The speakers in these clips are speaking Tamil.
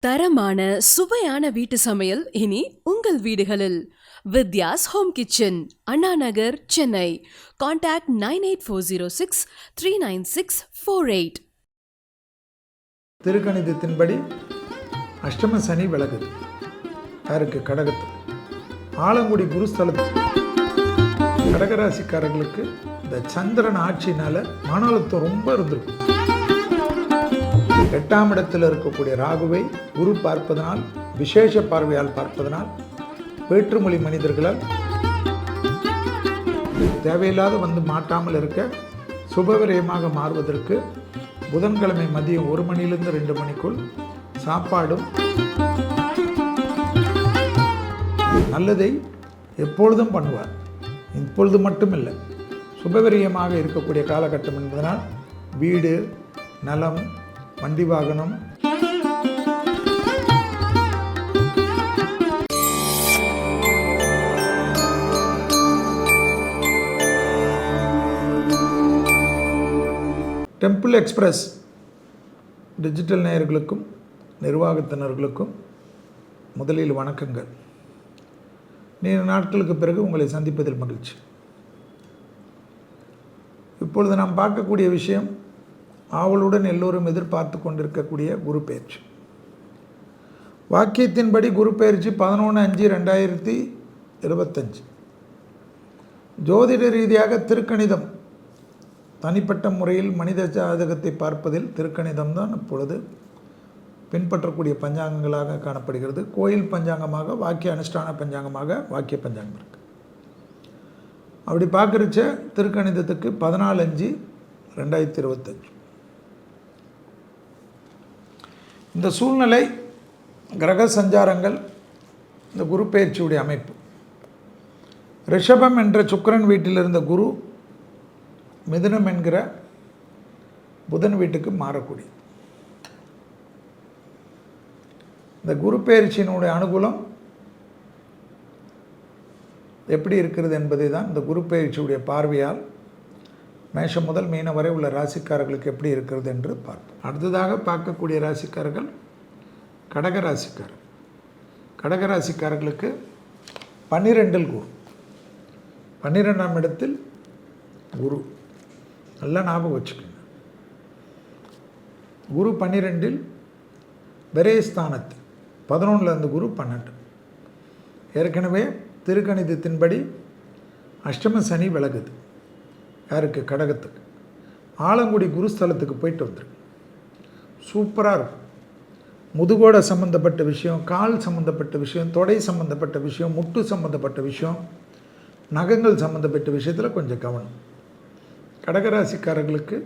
தரமான சுவையான வீட்டு சமையல் இனி உங்கள் வீடுகளில். Vidya's home kitchen, Anna Nagar, Chennai. Contact 9840639648. திருக்கணிதத்தின்படி அஷ்டம சனி விலகுது. யாருக்கு? கடகத்து. ஆலங்குடி குருஸ்தலத்துக்கு கடகராசிக்காரர்களுக்கு இந்த சந்திரன் ஆட்சினால மன அழுத்தம் ரொம்ப இருந்திருக்கும். 8ஆம் இடத்தில் இருக்கக்கூடிய ராகுவை குரு பார்ப்பதனால், விசேஷ பார்வையால் பார்ப்பதனால், வேற்றுமொழி மனிதர்களால் தேவையில்லாத வந்து மாட்டாமல் இருக்க சுபவிரயமாக மாறுவதற்கு புதன்கிழமை மதியம் 1 மணியிலிருந்து 2 மணிக்குள் சாப்பாடும் நல்லதை எப்பொழுதும் பண்ணுவார். இப்பொழுது மட்டுமில்லை, சுபவிரயமாக இருக்கக்கூடிய காலகட்டம் என்பதனால் வீடு, நலம், வண்டி வாகனம், டெம்பிள் எக்ஸ்பிரஸ் டிஜிட்டல் நேயர்களுக்கும் நிர்வாகத்தினர்களுக்கும் முதலில் வணக்கங்கள். நீண்ட நாட்களுக்கு பிறகு உங்களை சந்திப்பதில் மகிழ்ச்சி. இப்பொழுது நாம் பார்க்கக்கூடிய விஷயம், ஆவலுடன் எல்லோரும் எதிர்பார்த்து கொண்டிருக்கக்கூடிய குரு பெயர்ச்சி. வாக்கியத்தின்படி குரு பெயர்ச்சி 11/5/2025. ஜோதிட ரீதியாக திருக்கணிதம் தனிப்பட்ட முறையில் மனித ஜாதகத்தை பார்ப்பதில் திருக்கணிதம் தான் இப்பொழுது பின்பற்றக்கூடிய பஞ்சாங்கங்களாக காணப்படுகிறது. கோயில் பஞ்சாங்கமாக, வாக்கிய அனுஷ்டான பஞ்சாங்கமாக வாக்கிய பஞ்சாங்கம் இருக்குது. அப்படி பார்க்குறச்ச திருக்கணிதத்துக்கு 14/5/2025. இந்த சூழ்நிலை, கிரக சஞ்சாரங்கள், இந்த குரு பெயர்ச்சியுடைய அமைப்பு, ரிஷபம் என்ற சுக்கிரன் வீட்டில் இருந்த குரு மிதுனம் என்கிற புதன் வீட்டுக்கு மாறக்கூடிய இந்த குரு பெயர்ச்சியினுடைய அனுகூலம் எப்படி இருக்கிறது என்பதை தான் இந்த குரு பெயர்ச்சியுடைய பார்வையால் மேஷம் முதல் மீனம் வரை உள்ள ராசிக்காரர்களுக்கு எப்படி இருக்கிறது என்று பார்ப்போம். அடுத்ததாக பார்க்கக்கூடிய ராசிக்காரர்கள் கடகராசிக்காரர். கடகராசிக்காரர்களுக்கு 12இல் குரு, 12ஆம் இடத்தில் குரு. நல்லா ஞாபகம் வச்சுக்கோங்க. குரு 12இல் விரயஸ்தானத்தில், 11 அந்த குரு 12. ஏற்கனவே திருக்கணிதத்தின்படி அஷ்டம சனி விலகுது. யாருக்கு? கடகத்துக்கு. ஆலங்குடி குருஸ்தலத்துக்கு போயிட்டு வந்துருக்கு. சூப்பராக இருக்கும். முதுகோட சம்மந்தப்பட்ட விஷயம், கால் சம்மந்தப்பட்ட விஷயம், தொடை சம்மந்தப்பட்ட விஷயம், முட்டு சம்மந்தப்பட்ட விஷயம், நகங்கள் சம்மந்தப்பட்ட விஷயத்தில் கொஞ்சம் கவனம். கடகராசிக்காரர்களுக்கு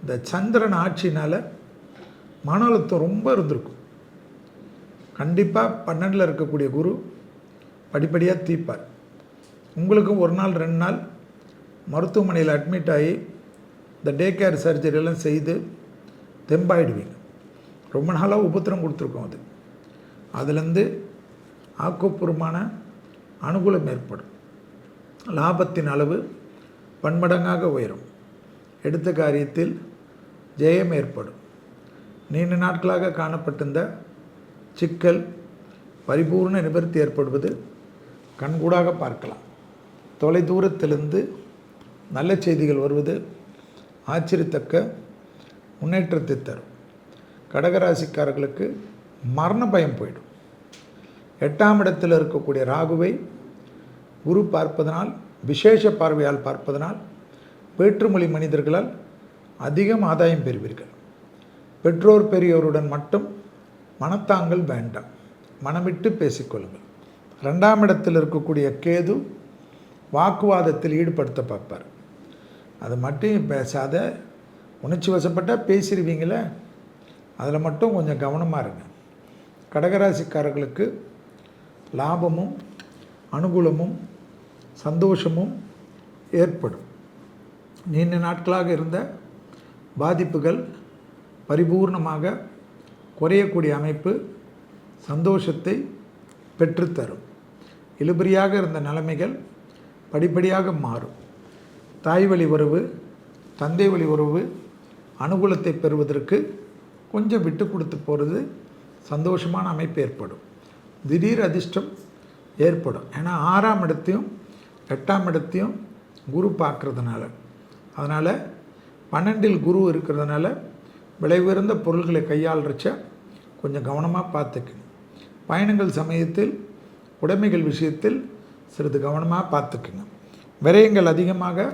இந்த சந்திரன் ஆட்சினால் மன அழுத்தம் ரொம்ப இருந்திருக்கும். கண்டிப்பாக 12இல் இருக்கக்கூடிய குரு படிப்படியாக தீர்ப்பார். உங்களுக்கும் 1 நாள் 2 நாள் மருத்துவமனையில் அட்மிட் ஆகி இந்த டே கேர் சர்ஜரியெல்லாம் செய்து தெம்பாயிடுவீங்க. ரொம்ப நாளாக உபத்திரம் கொடுத்துருக்கோம். அதுலேருந்து ஆக்கப்பூர்வமான அனுகூலம் ஏற்படும். லாபத்தின் அளவு பன்மடங்காக உயரும். எடுத்த காரியத்தில் ஜெயம் ஏற்படும். நீண்ட நாட்களாக காணப்பட்டிருந்த சிக்கல் பரிபூர்ண நிவர்த்தி ஏற்படுவது கண்கூடாக பார்க்கலாம். தொலைதூரத்திலிருந்து நல்ல செய்திகள் வருவது ஆச்சரியத்தக்க முன்னேற்றத்தை தரும். கடகராசிக்காரர்களுக்கு மரண பயம் போயிடும். 8ஆம் இடத்தில் இருக்கக்கூடிய ராகுவை குரு பார்ப்பதனால், விசேஷ பார்வையால் பார்ப்பதனால், வேற்றுமொழி மனிதர்களால் அதிகம் ஆதாயம் பெறுவீர்கள். பெற்றோர் பெரியோருடன் மட்டும் மனத்தாங்கள் வேண்டாம், மனமிட்டு பேசிக்கொள்ளுங்கள். 2ஆம் இடத்தில் இருக்கக்கூடிய கேது வாக்குவாதத்தில் ஈடுபடுத்த பார்ப்பார். அது மட்டும் பேசாத, உணர்ச்சி வசப்பட்டால் பேசிடுவீங்களே, அதில் மட்டும் கொஞ்சம் கவனமாக இருங்க. கடகராசிக்காரர்களுக்கு லாபமும் அனுகூலமும் சந்தோஷமும் ஏற்படும். நீண்ட நாட்களாக இருந்த பாதிப்புகள் பரிபூர்ணமாக குறையக்கூடிய அமைப்பு சந்தோஷத்தை பெற்றுத்தரும். இழுபறியாக இருந்த நிலைமைகள் படிப்படியாக மாறும். தாய் வழி உறவு, தந்தை வழி உறவு அனுகூலத்தை பெறுவதற்கு கொஞ்சம் விட்டு கொடுத்து போகிறது சந்தோஷமான அமைப்பு ஏற்படும். திடீர் அதிர்ஷ்டம் ஏற்படும். ஏன்னா 6ஆம் இடத்தையும் 8ஆம் இடத்தையும் குரு பார்க்குறதுனால, அதனால் 12இல் குரு இருக்கிறதுனால விலை உயர்ந்த பொருள்களை கையாளுறச்ச கொஞ்சம் கவனமாக பார்த்துக்குங்க. பயணங்கள் சமயத்தில் உடைமைகள் விஷயத்தில் சிறிது கவனமாக பார்த்துக்குங்க. விரயங்கள் அதிகமாக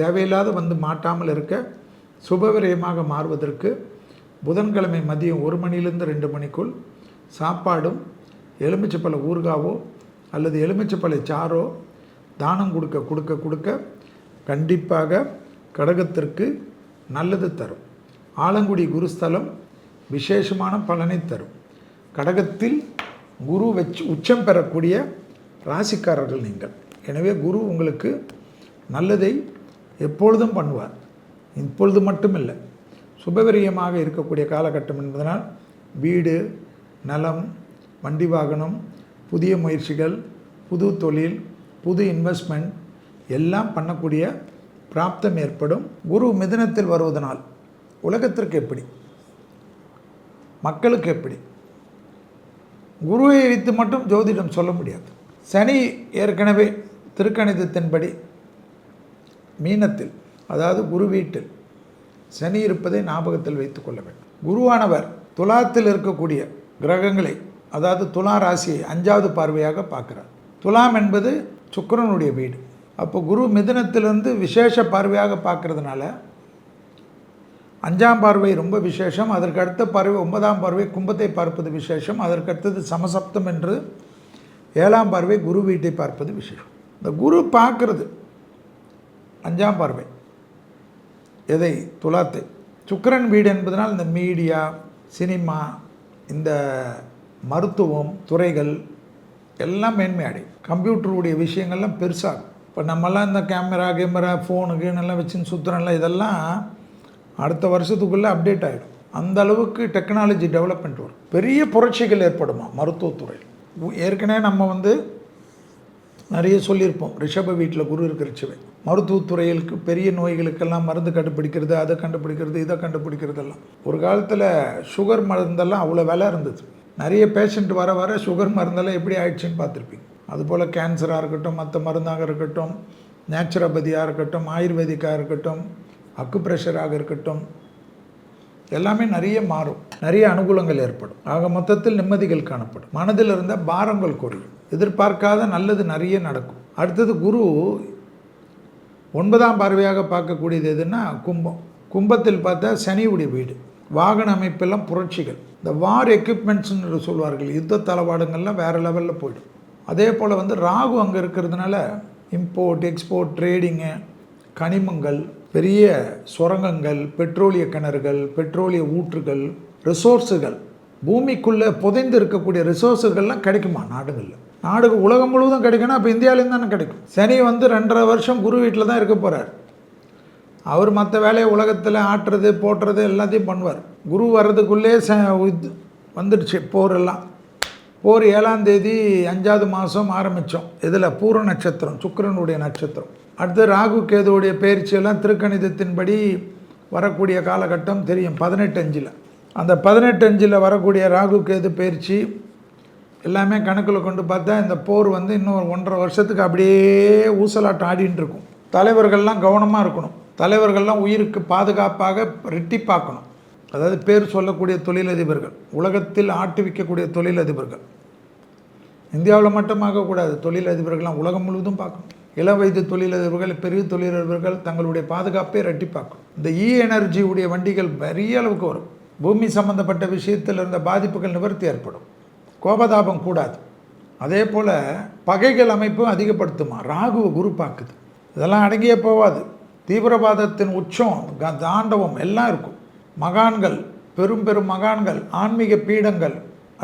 தேவையில்லாத வந்து மாட்டாமல் இருக்க சுப விரயமாக மாறுவதற்கு புதன்கிழமை மதியம் 1 மணிலிருந்து 2 மணிக்குள் சாப்பாடும் எலுமிச்சப்பழ ஊறுகாவோ அல்லது எலுமிச்சப்பழ சாறோ தானம் கொடுக்க கண்டிப்பாக கடகத்திற்கு நல்லது தரும். ஆலங்குடி குருஸ்தலம் விசேஷமான பலனை தரும். கடகத்தில் குரு வச்சு உச்சம் பெறக்கூடிய ராசிக்காரர்கள் நீங்கள். எனவே குரு உங்களுக்கு நல்லதை எப்பொழுதும் பண்ணுவார். இப்பொழுது மட்டுமில்லை, சுபவிரயமாக இருக்கக்கூடிய காலகட்டம் என்பதனால் வீடு, நலம், வண்டி வாகனம், புதிய முயற்சிகள், புது தொழில், புது இன்வெஸ்ட்மெண்ட் எல்லாம் பண்ணக்கூடிய பிராப்தம் ஏற்படும். குரு மிதுனத்தில் வருவதனால் உலகத்திற்கு எப்படி, மக்களுக்கு எப்படி, குருவை வைத்து மட்டும் ஜோதிடம் சொல்ல முடியாது. சனி ஏற்கனவே திருக்கணிதத்தின்படி மீனத்தில், அதாவது குரு வீட்டில் சனி இருப்பதை ஞாபகத்தில் வைத்து கொள்ள வேண்டும். குருவானவர் துலாத்தில் இருக்கக்கூடிய கிரகங்களை, அதாவது துலா ராசியை 5வது பார்வையாக பார்க்குறார். துலாம் என்பது சுக்கிரனுடைய வீடு. அப்போ குரு மிதுனத்திலிருந்து விசேஷ பார்வையாக பார்க்கறதுனால 5ஆம் பார்வை ரொம்ப விசேஷம். அதற்கு அடுத்த பார்வை 9ஆம் பார்வை கும்பத்தை பார்ப்பது விசேஷம். அதற்கு அடுத்தது சமசப்தம் என்று 7ஆம் பார்வை குரு வீட்டை பார்ப்பது விசேஷம். இந்த குரு பார்க்கறது 5ஆம் பார்வை எதை, துலாத்தை. சுக்கிரன் வீடு என்பதனால் இந்த மீடியா, சினிமா, இந்த மருத்துவம் துறைகள் எல்லாம் மேன்மை அடையும். கம்ப்யூட்டருடைய விஷயங்கள்லாம் பெருசாகும். இப்போ நம்மலாம் இந்த கேமரா ஃபோனுக்கு நல்லா வச்சுன்னு சுற்றுறோம்ல, இதெல்லாம் அடுத்த வருஷத்துக்குள்ளே அப்டேட் ஆகிடும். அந்த அளவுக்கு டெக்னாலஜி டெவலப்மெண்ட் வரும். பெரிய புரட்சிகள் ஏற்படுமா மருத்துவத்துறையில். ஏற்கனவே நம்ம நிறைய சொல்லியிருப்போம். ரிஷப வீட்டில் குரு இருக்கிறச்சவே மருத்துவத்துறைகளுக்கு பெரிய நோய்களுக்கெல்லாம் மருந்து கண்டுபிடிக்கிறது, அதை கண்டுபிடிக்கிறது, இதை கண்டுபிடிக்கிறதெல்லாம். ஒரு காலத்தில் சுகர் மருந்தெல்லாம் அவ்வளோ விலை இருந்தது. நிறைய பேஷண்ட் வர வர சுகர் மருந்தெல்லாம் எப்படி ஆயிடுச்சுன்னு பார்த்துருப்பீங்க. அதுபோல் கேன்சராக இருக்கட்டும், மற்ற மருந்தாக இருக்கட்டும், நேச்சுரோபதியாக இருக்கட்டும், ஆயுர்வேதிக்காக இருக்கட்டும், அக்குப்ரெஷராக இருக்கட்டும், எல்லாமே நிறைய மாறும். நிறைய அனுகூலங்கள் ஏற்படும். ஆக மொத்தத்தில் நிம்மதிகள் காணப்படும். மனதில் இருந்த பாரங்கள் குறையும். எதிர்பார்க்காத நல்லது நிறைய நடக்கும். அடுத்தது குரு 9ஆம் பார்வையாக பார்க்கக்கூடியது எதுன்னா கும்பம். கும்பத்தில் பார்த்தா சனியுடைய வீடு. வாகன அமைப்பெல்லாம் புரட்சிகள். இந்த வார் எக்யூப்மெண்ட்ஸ்ன்னு சொல்வார்கள், யுத்த தளவாடங்கள்லாம் வேறு லெவலில் போய்டும். அதே போல் ராகு அங்கே இருக்கிறதுனால இம்போர்ட் எக்ஸ்போர்ட் ட்ரேடிங்கு, கனிமங்கள், பெரிய சுரங்கங்கள், பெட்ரோலிய கிணறுகள், பெட்ரோலிய ஊற்றுகள், ரிசோர்ஸுகள், பூமிக்குள்ளே புதைந்து இருக்கக்கூடிய ரிசோர்ஸுகள்லாம் கிடைக்குமா நாடுகள் உலகம் முழுவதும் கிடைக்கணும். அப்போ இந்தியாவிலேருந்து தானே கிடைக்கும். சனி 2.5 வருஷம் குரு வீட்டில் தான் இருக்க போகிறார். அவர் மற்ற வேலையை உலகத்தில் ஆட்டுறது போட்டுறது எல்லாத்தையும் பண்ணுவார். குரு வர்றதுக்குள்ளே வந்துடுச்சு போரெல்லாம். போர் 7ஆம் தேதி 5வது மாதம் ஆரம்பித்தோம். இதில் பூர நட்சத்திரம், சுக்கிரனுடைய நட்சத்திரம். அடுத்து ராகு கேதுவுடைய பயிற்சியெல்லாம் திருக்கணிதத்தின்படி வரக்கூடிய காலகட்டம் தெரியும். 18:5. அந்த 18:5 வரக்கூடிய ராகு கேது பயிற்சி எல்லாமே கணக்கில் கொண்டு பார்த்தா இந்த போர் இன்னும் 1.5 வருஷத்துக்கு அப்படியே ஊசலாட்டம் ஆடின்னு இருக்கும். தலைவர்கள்லாம் கவனமாக இருக்கணும். தலைவர்கள்லாம் உயிருக்கு பாதுகாப்பாக ரெட்டிப்பாக்கணும். அதாவது பேர் சொல்லக்கூடிய தொழிலதிபர்கள், உலகத்தில் ஆட்டுவிக்கக்கூடிய தொழிலதிபர்கள், இந்தியாவில் மட்டும் ஆகக்கூடாது. தொழிலதிபர்கள்லாம் உலகம் முழுவதும் பார்க்கணும். இளம் வயது தொழிலதிபர்கள், பெரிய தொழிலதிபர்கள் தங்களுடைய பாதுகாப்பை ரெட்டிப்பாக்கணும். இந்த எனர்ஜியுடைய வண்டிகள் பெரிய அளவுக்கு வரும். பூமி சம்பந்தப்பட்ட விஷயத்தில் இருந்த பாதிப்புகள் நிவர்த்தி ஏற்படும். கோபதாபம் கூடாது. அதே போல் பகைகள் அமைப்பும் அதிகப்படுத்துமா. ராகு குரு பார்க்குது. இதெல்லாம் அடங்கியே போகாது. தீவிரவாதத்தின் உச்சம், தாண்டவம் எல்லாம் இருக்கும். மகான்கள், பெரும் மகான்கள், ஆன்மீக பீடங்கள்,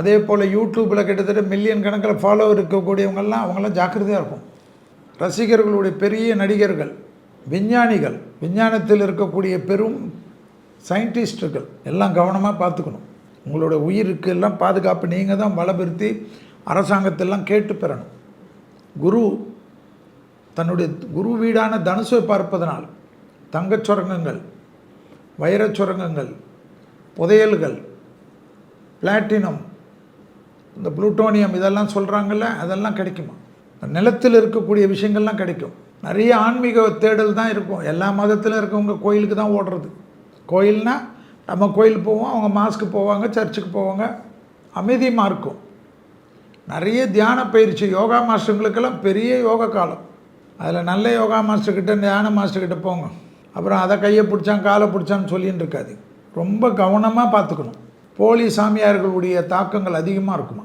அதே போல் யூடியூப்பில் கிட்டத்தட்ட மில்லியன் கணக்கில் ஃபாலோவர் இருக்கக்கூடியவங்கள்லாம் அவங்களாம் ஜாக்கிரதையாக இருக்கும். ரசிகர்களுடைய பெரிய நடிகர்கள், விஞ்ஞானிகள், விஞ்ஞானத்தில் இருக்கக்கூடிய பெரும் சயின்டிஸ்டுகள் எல்லாம் கவனமாக பார்த்துக்கணும். உங்களோட உயிருக்கு எல்லாம் பாதுகாப்பு நீங்கள் தான் பலப்படுத்தி அரசாங்கத்தெல்லாம் கேட்டு பெறணும். குரு தன்னுடைய குரு வீடான தனுசை பார்ப்பதனால் தங்கச் சுரங்கங்கள், வைரச் சுரங்கங்கள், புதையல்கள், பிளாட்டினம் இந்த புளூட்டோனியம் இதெல்லாம் சொல்கிறாங்கல்ல, அதெல்லாம் கிடைக்குமா? நிலத்தில் இருக்கக்கூடிய விஷயங்கள்லாம் கிடைக்கும். நிறைய ஆன்மீக தேடல் தான் இருக்கும். எல்லா மதத்தில் இருக்கவங்க கோயிலுக்கு தான் ஓடுறது. கோயில்னால் நம்ம கோயில் போவோம், அவங்க மாஸ்க்கு போவாங்க, சர்ச்சுக்கு போவாங்க, அமைதியமாக இருக்கும். நிறைய தியான பயிற்சி யோகா மாஸ்டருங்களுக்கெல்லாம் பெரிய யோகா காலம். அதில் நல்ல யோகா மாஸ்டர்கிட்ட தியான மாஸ்டர்கிட்ட போங்க. அப்புறம் அதை கையை பிடிச்சான் காலை பிடிச்சான்னு சொல்லின்னு இருக்காது. ரொம்ப கவனமாக பார்த்துக்கணும். போலி சாமியார்களுடைய தாக்கங்கள் அதிகமாக இருக்குமா,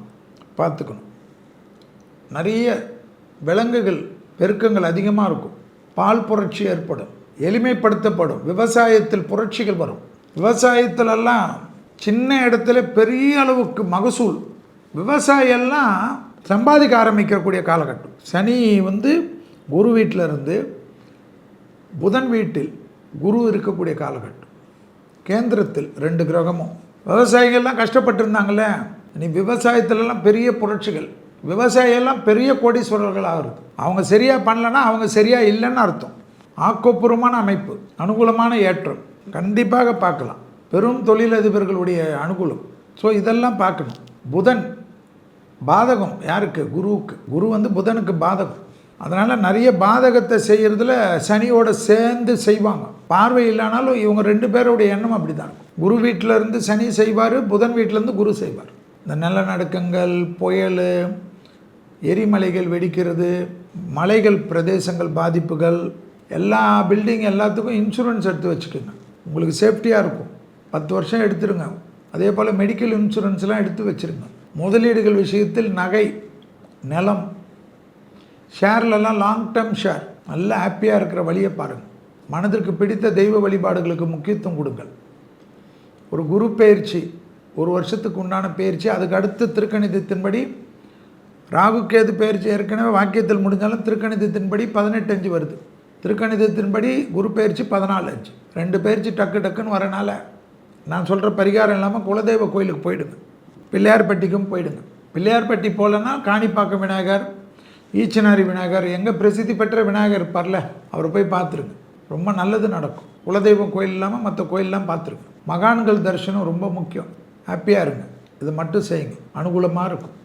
பார்த்துக்கணும். நிறைய விலங்குகள் பெருக்கங்கள் அதிகமாக இருக்கும். பால் புரட்சி ஏற்படும், எளிமைப்படுத்தப்படும். விவசாயத்தில் புரட்சிகள் வரும். விவசாயத்திலெல்லாம் சின்ன இடத்துல பெரிய அளவுக்கு மகசூல். விவசாயெல்லாம் சம்பாதிக்க ஆரம்பிக்கக்கூடிய காலகட்டம். சனி குரு வீட்டில் இருந்து புதன் வீட்டில் குரு இருக்கக்கூடிய காலகட்டம். கேந்திரத்தில் 2 கிரகமும். விவசாயிகள்லாம் கஷ்டப்பட்டு இருந்தாங்களே, இனி விவசாயத்திலலாம் பெரிய புரட்சிகள். விவசாயியெல்லாம் பெரிய கோடீஸ்வரர்கள் ஆகிறது. அவங்க சரியாக பண்ணலன்னா அவங்க சரியாக இல்லைன்னு அர்த்தம். ஆக்கப்பூர்வமான அமைப்பு, அனுகூலமான ஏற்றம் கண்டிப்பாக பார்க்கலாம். பெரும் தொழிலதிபர்களுடைய அனுகூலம். ஸோ இதெல்லாம் பார்க்கணும். புதன் பாதகம் யாருக்கு? குருவுக்கு. குரு புதனுக்கு பாதகம். அதனால் நிறைய பாதகத்தை செய்கிறதுல சனியோடு சேர்ந்து செய்வாங்க. பார்வை இல்லைனாலும் இவங்க 2 பேருடைய எண்ணம் அப்படி தான் இருக்கும். குரு வீட்டிலேருந்து சனி செய்வார், புதன் வீட்டிலேருந்து குரு செய்வார். இந்த நிலநடுக்கங்கள், புயல், எரிமலைகள் வெடிக்கிறது, மலைகள் பிரதேசங்கள் பாதிப்புகள், எல்லா பில்டிங் எல்லாத்துக்கும் இன்சூரன்ஸ் எடுத்து வச்சுக்கோங்க. உங்களுக்கு சேஃப்டியாக இருக்கும். 10 வருஷம் எடுத்துருங்க. அதே போல் மெடிக்கல் இன்சூரன்ஸ்லாம் எடுத்து வச்சுருங்க. முதலீடுகள் விஷயத்தில் நகை, நிலம், ஷேர்லலாம் லாங் டேர்ம் ஷேர் நல்லா ஹாப்பியாக இருக்கிற வழியை பாருங்கள். மனதிற்கு பிடித்த தெய்வ வழிபாடுகளுக்கு முக்கியத்துவம் கொடுங்கள். ஒரு குரு பயிற்சி 1 வருஷத்துக்கு உண்டான பயிற்சி. அதுக்கு அடுத்து திருக்கணிதத்தின்படி ராகு கேது பயிற்சி ஏற்கனவே வாக்கியத்தில் முடிஞ்சாலும் திருக்கணிதத்தின்படி 18:5 வருது. திருக்கணிதத்தின்படி குரு பயிற்சி 14:5. 2 பயிற்சி டக்கு டக்குன்னு வரனால நான் சொல்கிற பரிகாரம் இல்லாமல் குலதெய்வ கோயிலுக்கு போயிடுங்க. பிள்ளையார்பட்டிக்கும் போயிடுங்க. பிள்ளையார்பட்டி போகலன்னா காணிப்பாக்கம் விநாயகர், ஈச்சனாரி விநாயகர், எங்கே பிரசித்தி பெற்ற விநாயகர் இருப்பார்ல, அவரை போய் பார்த்துருங்க. ரொம்ப நல்லது நடக்கும். குலதெய்வம் கோயில் இல்லாமல் மற்ற கோயிலெலாம் பார்த்துருங்க. மகான்கள் தரிசனம் ரொம்ப முக்கியம். ஹாப்பியாக இருங்க. இதை மட்டும் செய்யுங்க, அனுகூலமாக இருக்கும்.